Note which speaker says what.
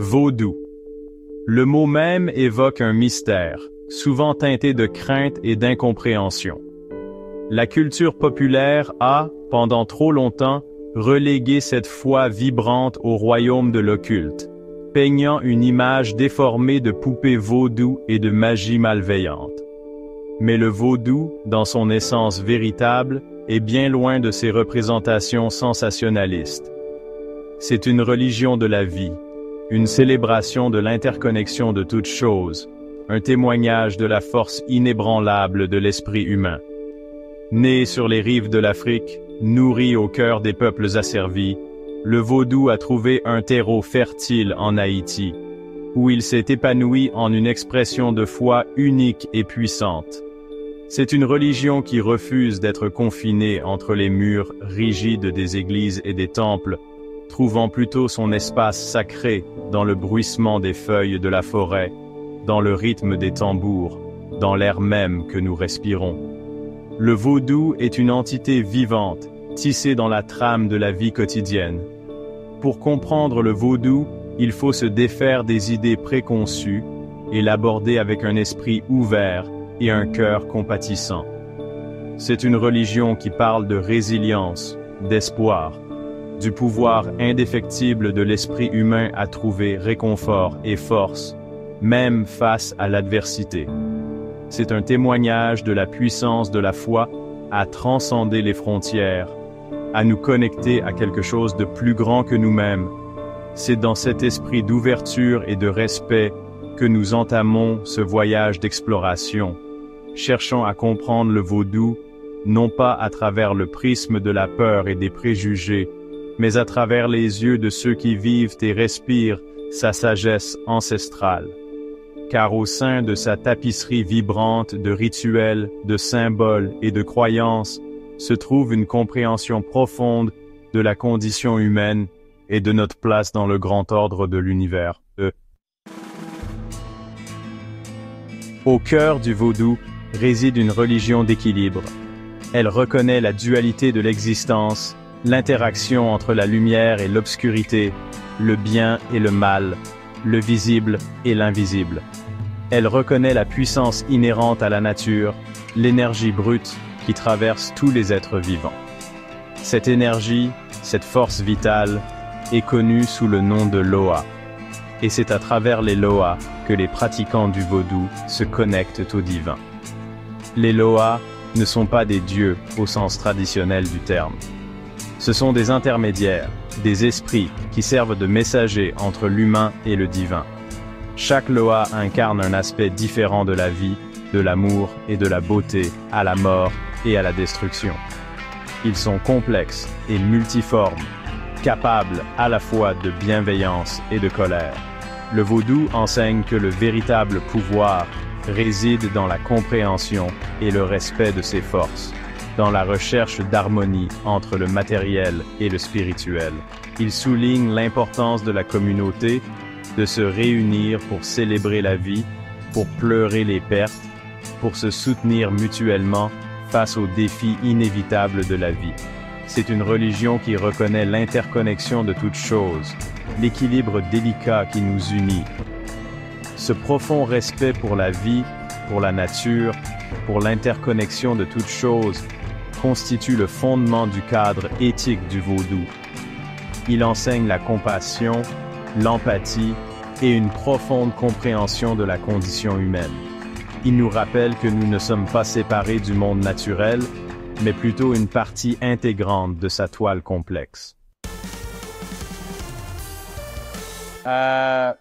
Speaker 1: Vaudou. Le mot même évoque un mystère, souvent teinté de crainte et d'incompréhension. La culture populaire a, pendant trop longtemps, relégué cette foi vibrante au royaume de l'occulte, peignant une image déformée de poupée vaudou et de magie malveillante. Mais le vaudou, dans son essence véritable, est bien loin de ces représentations sensationnalistes. C'est une religion de la vie, une célébration de l'interconnexion de toutes choses, un témoignage de la force inébranlable de l'esprit humain. Né sur les rives de l'Afrique, nourri au cœur des peuples asservis, le vaudou a trouvé un terreau fertile en Haïti, où il s'est épanoui en une expression de foi unique et puissante. C'est une religion qui refuse d'être confinée entre les murs rigides des églises et des temples, trouvant plutôt son espace sacré dans le bruissement des feuilles de la forêt, dans le rythme des tambours, dans l'air même que nous respirons. Le vaudou est une entité vivante, tissée dans la trame de la vie quotidienne. Pour comprendre le vaudou, il faut se défaire des idées préconçues et l'aborder avec un esprit ouvert et un cœur compatissant. C'est une religion qui parle de résilience, d'espoir, du pouvoir indéfectible de l'esprit humain à trouver réconfort et force, même face à l'adversité. C'est un témoignage de la puissance de la foi à transcender les frontières, à nous connecter à quelque chose de plus grand que nous-mêmes. C'est dans cet esprit d'ouverture et de respect que nous entamons ce voyage d'exploration, cherchant à comprendre le vaudou, non pas à travers le prisme de la peur et des préjugés, mais à travers les yeux de ceux qui vivent et respirent sa sagesse ancestrale. Car au sein de sa tapisserie vibrante de rituels, de symboles et de croyances, se trouve une compréhension profonde de la condition humaine et de notre place dans le grand ordre de l'univers. Au cœur du vaudou réside une religion d'équilibre. Elle reconnaît la dualité de l'existence, l'interaction entre la lumière et l'obscurité, le bien et le mal, le visible et l'invisible. Elle reconnaît la puissance inhérente à la nature, l'énergie brute qui traverse tous les êtres vivants. Cette énergie, cette force vitale, est connue sous le nom de Loa. Et c'est à travers les Loas que les pratiquants du vaudou se connectent au divin. Les Loas ne sont pas des dieux au sens traditionnel du terme. Ce sont des intermédiaires, des esprits qui servent de messagers entre l'humain et le divin. Chaque Loa incarne un aspect différent de la vie, de l'amour et de la beauté, à la mort et à la destruction. Ils sont complexes et multiformes, capables à la fois de bienveillance et de colère. Le vaudou enseigne que le véritable pouvoir réside dans la compréhension et le respect de ses forces, dans la recherche d'harmonie entre le matériel et le spirituel. Il souligne l'importance de la communauté, de se réunir pour célébrer la vie, pour pleurer les pertes, pour se soutenir mutuellement face aux défis inévitables de la vie. C'est une religion qui reconnaît l'interconnexion de toutes choses, l'équilibre délicat qui nous unit. Ce profond respect pour la vie, pour la nature, pour l'interconnexion de toutes choses, constitue le fondement du cadre éthique du vaudou. Il enseigne la compassion, l'empathie et une profonde compréhension de la condition humaine. Il nous rappelle que nous ne sommes pas séparés du monde naturel, mais plutôt une partie intégrante de sa toile complexe.
Speaker 2: Uh